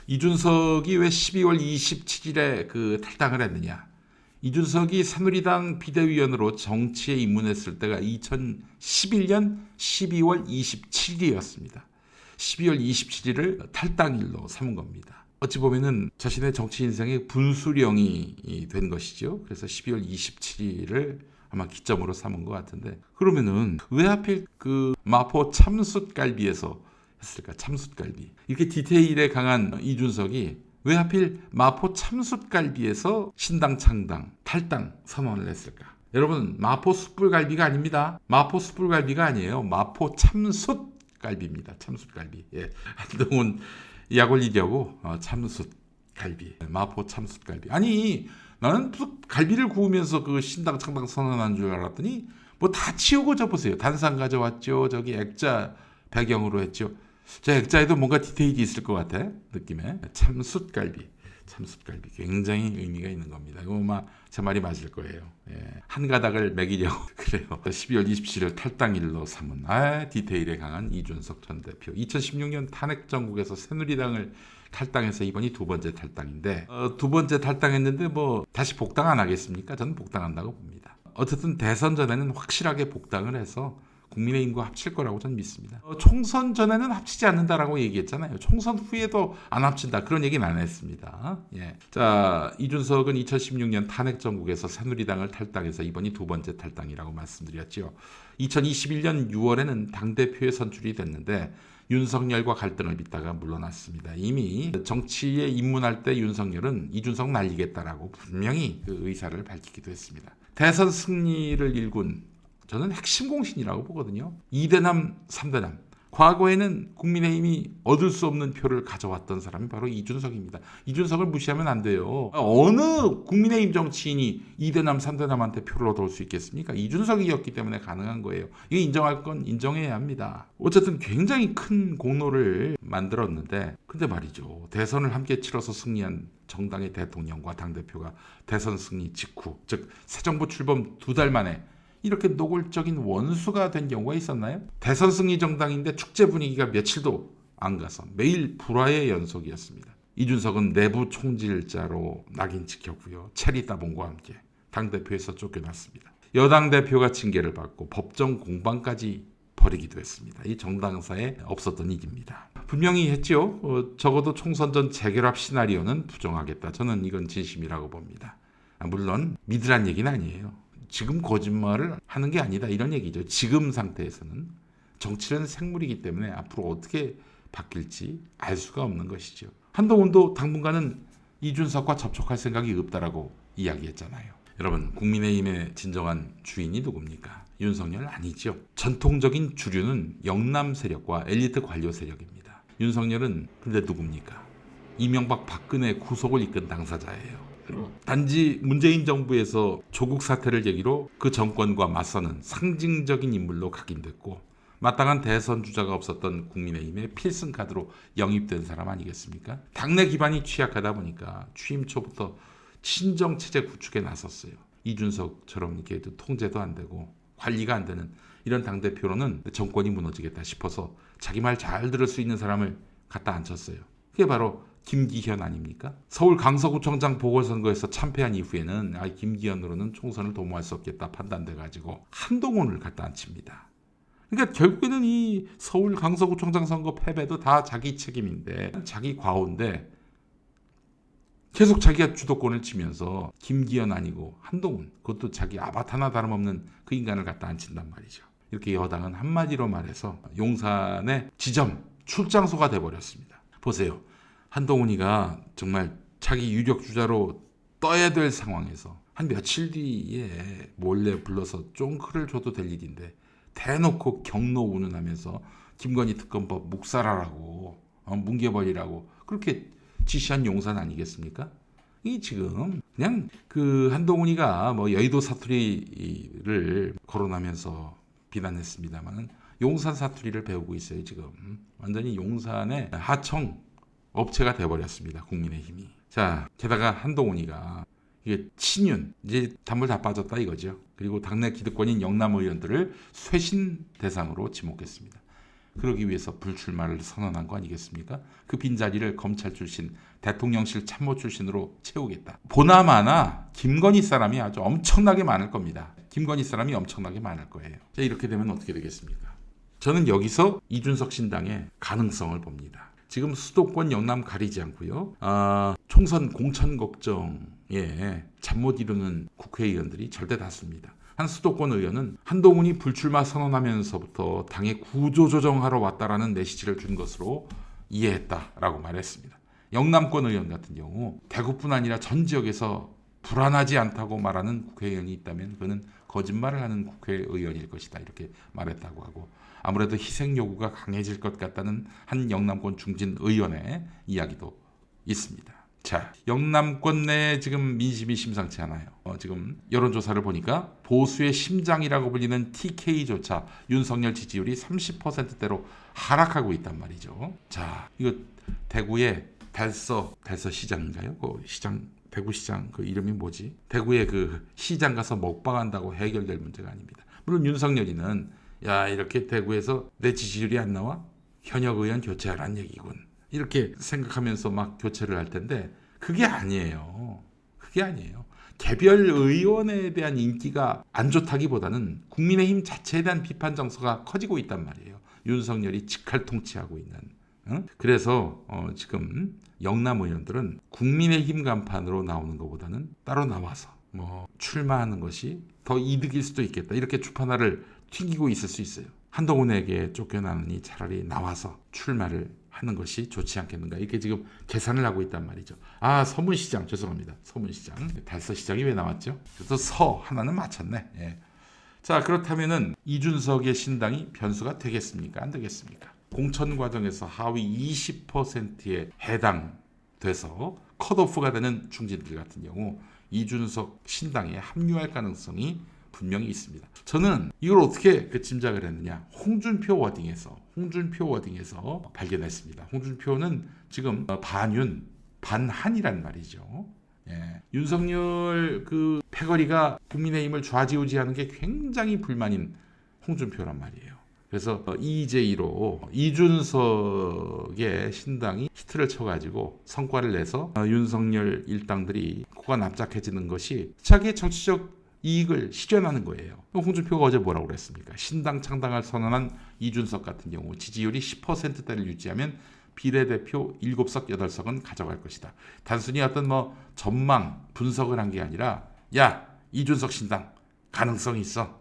이준석이 왜 12월 27일에 탈당을 했느냐? 이준석이 새누리당 비대위원으로 정치에 입문했을 때가 2011년 12월 27일이었습니다. 12월 27일을 탈당일로 삼은 겁니다. 어찌 보면은 자신의 정치 인생의 분수령이 된 것이죠. 그래서 12월 27일을 아마 기점으로 삼은 것 같은데, 그러면은 왜 하필 마포 참숯갈비에서 했을까? 참숯갈비. 이렇게 디테일에 강한 이준석이 왜 하필 마포 참숯갈비에서 신당 창당, 탈당 선언을 했을까? 여러분, 마포 숯불갈비가 아닙니다. 마포 숯불갈비가 아니에요. 마포 참숯갈비입니다. 참숯갈비. 예. 한동훈 약 올리려고 참숯갈비. 마포 참숯갈비. 아니, 나는 무슨 갈비를 구우면서 신당 창당 선언한 줄 알았더니 뭐 다 치우고 접으세요. 단상 가져왔죠. 저기 액자 배경으로 했죠. 저 액자에도 뭔가 디테일이 있을 것 같아. 느낌에. 참숯갈비. 참숯갈비. 굉장히 의미가 있는 겁니다. 이거 제 말이 맞을 거예요. 예. 한 가닥을 먹이려고 그래요. 12월 27일 탈당일로 삼은 디테일에 강한 이준석 전 대표. 2016년 탄핵 정국에서 새누리당을 탈당해서 이번이 두 번째 탈당인데, 두 번째 탈당했는데 다시 복당 안 하겠습니까? 저는 복당한다고 봅니다. 어쨌든 대선 전에는 확실하게 복당을 해서 국민의힘과 합칠 거라고 저는 믿습니다. 총선 전에는 합치지 않는다라고 얘기했잖아요. 총선 후에도 안 합친다. 그런 얘기는 안 했습니다. 예. 자, 이준석은 2016년 탄핵 정국에서 새누리당을 탈당해서 이번이 두 번째 탈당이라고 말씀드렸죠. 2021년 6월에는 당대표에 선출이 됐는데 윤석열과 갈등을 빚다가 물러났습니다. 이미 정치에 입문할 때 윤석열은 이준석 날리겠다라고 분명히 의사를 밝히기도 했습니다. 대선 승리를 일군 저는 핵심 공신이라고 보거든요. 2대남, 3대남. 과거에는 국민의힘이 얻을 수 없는 표를 가져왔던 사람이 바로 이준석입니다. 이준석을 무시하면 안 돼요. 어느 국민의힘 정치인이 2대남, 3대남한테 표를 얻을 수 있겠습니까? 이준석이었기 때문에 가능한 거예요. 이게 인정할 건 인정해야 합니다. 어쨌든 굉장히 큰 공로를 만들었는데, 근데 말이죠. 대선을 함께 치러서 승리한 정당의 대통령과 당대표가 대선 승리 직후, 즉 새 정부 출범 2달 만에 이렇게 노골적인 원수가 된 경우가 있었나요? 대선 승리 정당인데 축제 분위기가 며칠도 안 가서 매일 불화의 연속이었습니다. 이준석은 내부 총질자로 낙인 찍혔고요. 체리 따봉과 함께 당대표에서 쫓겨났습니다. 여당 대표가 징계를 받고 법정 공방까지 벌이기도 했습니다. 이 정당사에 없었던 일입니다. 분명히 했죠. 적어도 총선 전 재결합 시나리오는 부정하겠다. 저는 이건 진심이라고 봅니다. 물론 믿으란 얘기는 아니에요. 지금 거짓말을 하는 게 아니다 이런 얘기죠. 지금 상태에서는 정치는 생물이기 때문에 앞으로 어떻게 바뀔지 알 수가 없는 것이죠. 한동훈도 당분간은 이준석과 접촉할 생각이 없다라고 이야기했잖아요. 여러분, 국민의힘의 진정한 주인이 누굽니까? 윤석열 아니죠. 전통적인 주류는 영남 세력과 엘리트 관료 세력입니다. 윤석열은 근데 누굽니까? 이명박 박근혜 구속을 이끈 당사자예요. 단지 문재인 정부에서 조국 사태를 계기로 그 정권과 맞서는 상징적인 인물로 각인됐고 마땅한 대선 주자가 없었던 국민의힘의 필승카드로 영입된 사람 아니겠습니까? 당내 기반이 취약하다 보니까 취임 초부터 친정체제 구축에 나섰어요. 이준석처럼 이렇게 통제도 안 되고 관리가 안 되는 이런 당대표로는 정권이 무너지겠다 싶어서 자기 말 잘 들을 수 있는 사람을 갖다 앉혔어요. 그게 바로 김기현 아닙니까? 서울 강서구청장 보궐선거에서 참패한 이후에는 김기현으로는 총선을 도모할 수 없겠다 판단돼가지고 한동훈을 갖다 앉힙니다. 그러니까 결국에는 이 서울 강서구청장 선거 패배도 다 자기 책임인데, 자기 과오인데 계속 자기가 주도권을 치면서 김기현 아니고 한동훈, 그것도 자기 아바타나 다름없는 그 인간을 갖다 앉힌단 말이죠. 이렇게 여당은 한마디로 말해서 용산의 지점, 출장소가 돼버렸습니다. 보세요. 한동훈이가 정말 자기 유력 주자로 떠야 될 상황에서 한 며칠 뒤에 몰래 불러서 쫑크를 줘도 될 일인데 대놓고 경로 운운하면서 김건희 특검법 묵살하라고 뭉개버리라고 그렇게 지시한 용산 아니겠습니까? 이 지금 그냥 한동훈이가 여의도 사투리를 거론하면서 비난했습니다만 용산 사투리를 배우고 있어요. 지금 완전히 용산의 하청 업체가 돼버렸습니다. 국민의힘이. 자, 게다가 한동훈이가 이게 친윤, 이제 단물 다 빠졌다 이거죠. 그리고 당내 기득권인 영남 의원들을 쇄신 대상으로 지목했습니다. 그러기 위해서 불출마를 선언한 거 아니겠습니까? 그 빈자리를 검찰 출신, 대통령실 참모 출신으로 채우겠다. 보나마나 김건희 사람이 아주 엄청나게 많을 겁니다. 김건희 사람이 엄청나게 많을 거예요. 자, 이렇게 되면 어떻게 되겠습니까? 저는 여기서 이준석 신당의 가능성을 봅니다. 지금 수도권 영남 가리지 않고요. 총선 공천 걱정에 잠 못 이루는 국회의원들이 절대 다수입니다. 한 수도권 의원은 한동훈이 불출마 선언하면서부터 당의 구조조정하러 왔다라는 메시지를 준 것으로 이해했다라고 말했습니다. 영남권 의원 같은 경우 대구뿐 아니라 전 지역에서 불안하지 않다고 말하는 국회의원이 있다면 그는 거짓말을 하는 국회의원일 것이다 이렇게 말했다고 하고, 아무래도 희생 요구가 강해질 것 같다는 한 영남권 중진 의원의 이야기도 있습니다. 자, 영남권 내에 지금 민심이 심상치 않아요. 지금 여론조사를 보니까 보수의 심장이라고 불리는 TK조차 윤석열 지지율이 30%대로 하락하고 있단 말이죠. 자, 이거 대구의 달서 시장인가요? 그 시장, 대구시장 그 이름이 뭐지? 대구의 그 시장 가서 먹방한다고 해결될 문제가 아닙니다. 물론 윤석열이는 야, 이렇게 대구에서 내 지지율이 안 나와? 현역 의원 교체하라는 얘기군. 이렇게 생각하면서 막 교체를 할 텐데 그게 아니에요. 그게 아니에요. 개별 의원에 대한 인기가 안 좋다기보다는 국민의힘 자체에 대한 비판 정서가 커지고 있단 말이에요. 윤석열이 직할 통치하고 있는. 그래서 지금 영남 의원들은 국민의힘 간판으로 나오는 것보다는 따로 나와서 뭐 출마하는 것이 더 이득일 수도 있겠다. 이렇게 주판화를 튕기고 있을 수 있어요. 한동훈에게 쫓겨나느니 차라리 나와서 출마를 하는 것이 좋지 않겠는가, 이렇게 지금 계산을 하고 있단 말이죠. 서문시장, 죄송합니다. 서문시장, 달서시장이 왜 나왔죠? 그래서 서 하나는 맞췄네. 예. 자, 그렇다면은 이준석의 신당이 변수가 되겠습니까? 안 되겠습니까? 공천 과정에서 하위 20%에 해당돼서 컷오프가 되는 중진들 같은 경우 이준석 신당에 합류할 가능성이 분명히 있습니다. 저는 이걸 어떻게 짐작을 했느냐? 홍준표 워딩에서 발견했습니다. 홍준표는 지금 반윤, 반한이란 말이죠. 예. 윤석열 그 패거리가 국민의힘을 좌지우지하는 게 굉장히 불만인 홍준표란 말이에요. 그래서 EJ로 이준석의 신당이 히트를 쳐가지고 성과를 내서 윤석열 일당들이 코가 납작해지는 것이 자기의 정치적 이익을 실현하는 거예요. 홍준표가 어제 뭐라고 그랬습니까? 신당 창당을 선언한 이준석 같은 경우 지지율이 10%대를 유지하면 비례대표 7석, 8석은 가져갈 것이다. 단순히 어떤 전망, 분석을 한 게 아니라 야, 이준석 신당 가능성이 있어.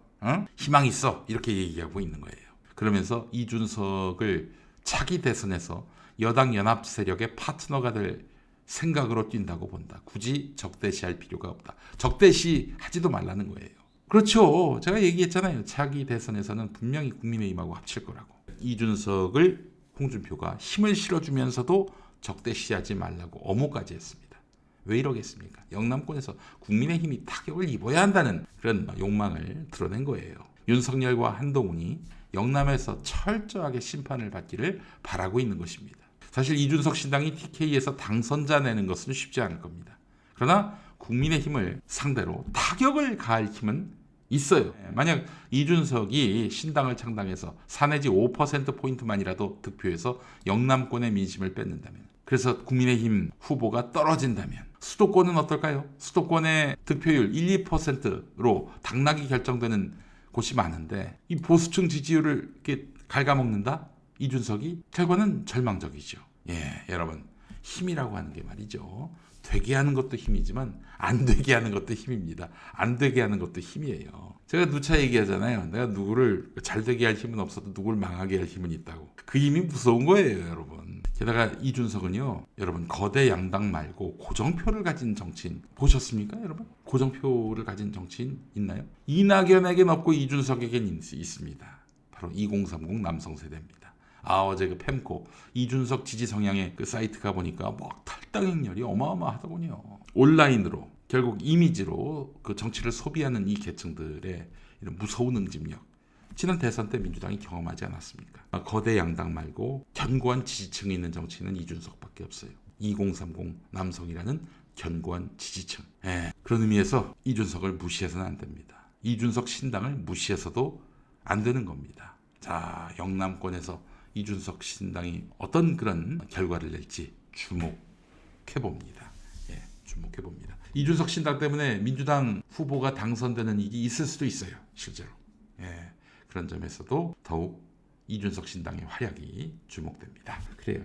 희망이 있어. 이렇게 얘기하고 있는 거예요. 그러면서 이준석을 차기 대선에서 여당 연합 세력의 파트너가 될 생각으로 뛴다고 본다. 굳이 적대시할 필요가 없다. 적대시하지도 말라는 거예요. 그렇죠. 제가 얘기했잖아요. 차기 대선에서는 분명히 국민의힘하고 합칠 거라고. 이준석을 홍준표가 힘을 실어주면서도 적대시하지 말라고 엄호까지 했습니다. 왜 이러겠습니까? 영남권에서 국민의힘이 타격을 입어야 한다는 그런 욕망을 드러낸 거예요. 윤석열과 한동훈이 영남에서 철저하게 심판을 받기를 바라고 있는 것입니다. 사실 이준석 신당이 TK에서 당선자 내는 것은 쉽지 않을 겁니다. 그러나 국민의힘을 상대로 타격을 가할 힘은 있어요. 만약 이준석이 신당을 창당해서 4 내지 5%포인트만이라도 득표해서 영남권의 민심을 뺏는다면, 그래서 국민의힘 후보가 떨어진다면 수도권은 어떨까요? 수도권의 득표율 1, 2%로 당락이 결정되는 곳이 많은데 이 보수층 지지율을 이렇게 갉아먹는다? 이준석이? 결과는 절망적이죠. 예, 여러분, 힘이라고 하는 게 말이죠. 되게 하는 것도 힘이지만 안 되게 하는 것도 힘입니다. 안 되게 하는 것도 힘이에요. 제가 누차 얘기하잖아요. 내가 누구를 잘 되게 할 힘은 없어도 누구를 망하게 할 힘은 있다고. 그 힘이 무서운 거예요, 여러분. 게다가 이준석은요, 여러분, 거대 양당 말고 고정표를 가진 정치인 보셨습니까, 여러분? 고정표를 가진 정치인 있나요? 이낙연에겐 없고 이준석에겐 있습니다. 바로 2030 남성 세대입니다. 어제 그 펜코 이준석 지지 성향의 그 사이트가 보니까 탈당행렬이 어마어마하더군요. 온라인으로 결국 이미지로 그 정치를 소비하는 이 계층들의 이런 무서운 응집력, 지난 대선 때 민주당이 경험하지 않았습니까? 거대 양당 말고 견고한 지지층이 있는 정치인은 이준석밖에 없어요. 2030 남성이라는 견고한 지지층. 그런 의미에서 이준석을 무시해서는 안 됩니다. 이준석 신당을 무시해서도 안 되는 겁니다. 자, 영남권에서 이준석 신당이 어떤 그런 결과를 낼지 주목해 봅니다. 예, 주목해 봅니다. 이준석 신당 때문에 민주당 후보가 당선되는 일이 있을 수도 있어요. 실제로. 예, 그런 점에서도 더욱 이준석 신당의 활약이 주목됩니다. 그래요.